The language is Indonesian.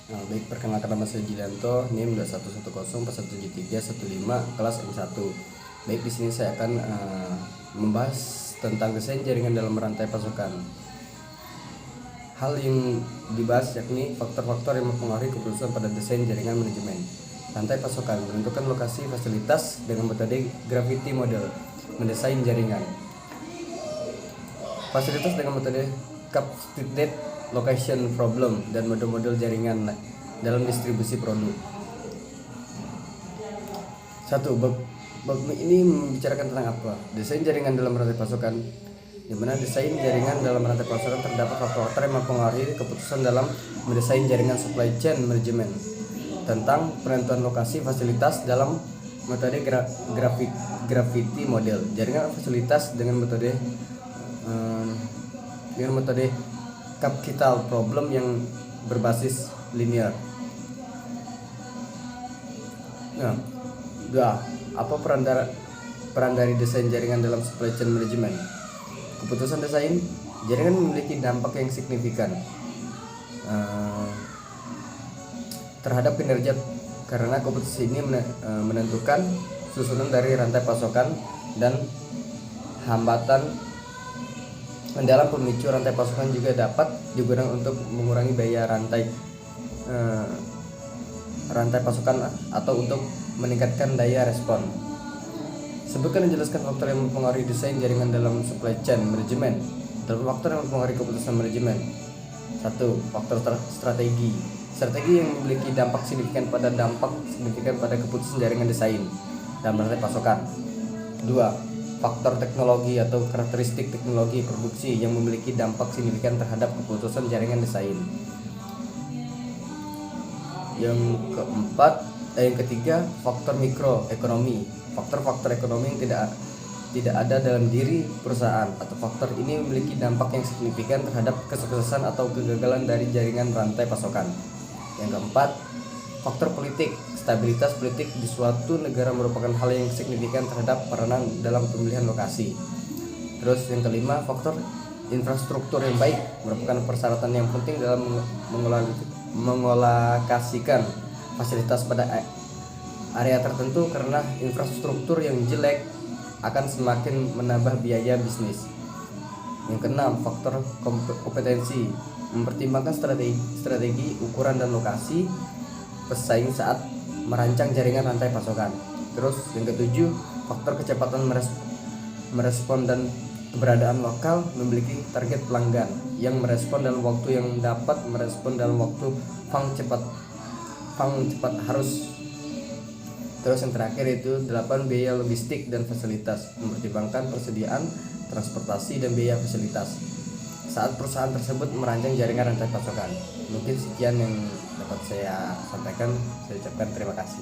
Baik, perkenalkan nama saya Jilianto, NIM 2110417315 kelas M1. Baik, di sini saya akan membahas tentang desain jaringan dalam rantai pasokan. Hal yang dibahas yakni faktor-faktor yang mempengaruhi keputusan pada desain jaringan manajemen rantai pasokan. Menentukan lokasi fasilitas dengan metode gravity model. Mendesain jaringan fasilitas dengan metode Capstated location problem dan model-model jaringan dalam distribusi produk. Satu, bab ini membicarakan tentang apa? Desain jaringan dalam rantai pasokan, di mana desain jaringan dalam rantai pasokan terdapat faktor-faktor yang mempengaruhi keputusan dalam mendesain jaringan supply chain management, tentang penentuan lokasi fasilitas dalam metode gravity model, jaringan fasilitas dengan metode capital problem yang berbasis linear. Nah, apa peran dari desain jaringan dalam supply chain management? Keputusan desain jaringan memiliki dampak yang signifikan terhadap kinerja, karena keputusan ini menentukan susunan dari rantai pasokan dan hambatan dalam pemicu rantai pasokan juga dapat digunakan untuk mengurangi biaya rantai pasokan atau untuk meningkatkan daya respon. Sebutkan dan jelaskan faktor yang mempengaruhi desain jaringan dalam supply chain management. Dalam faktor yang mempengaruhi keputusan manajemen. 1. Faktor strategi. Strategi yang memiliki dampak signifikan pada keputusan jaringan desain dalam rantai pasokan. 2. Faktor teknologi atau karakteristik teknologi produksi yang memiliki dampak signifikan terhadap keputusan jaringan desain. Yang ketiga, faktor mikroekonomi. Faktor-faktor ekonomi yang tidak ada dalam diri perusahaan atau faktor ini memiliki dampak yang signifikan terhadap kesuksesan atau kegagalan dari jaringan rantai pasokan. Yang keempat, faktor politik. Stabilitas politik di suatu negara merupakan hal yang signifikan terhadap peranan dalam pemilihan lokasi. Terus yang kelima, faktor infrastruktur yang baik merupakan persyaratan yang penting dalam mengolokasikan fasilitas pada area tertentu, karena infrastruktur yang jelek akan semakin menambah biaya bisnis. Yang keenam, faktor kompetensi mempertimbangkan strategi, ukuran dan lokasi pesaing saat merancang jaringan rantai pasokan. Terus yang ketujuh, faktor kecepatan merespon dan keberadaan lokal memiliki target pelanggan yang merespon dalam waktu yang dapat merespon dalam waktu fang cepat harus. Terus yang terakhir itu 8, biaya logistik dan fasilitas mempertimbangkan persediaan transportasi dan biaya fasilitas saat perusahaan tersebut merancang jaringan rantai pasokan. Mungkin sekian yang dapat saya sampaikan. Saya ucapkan terima kasih.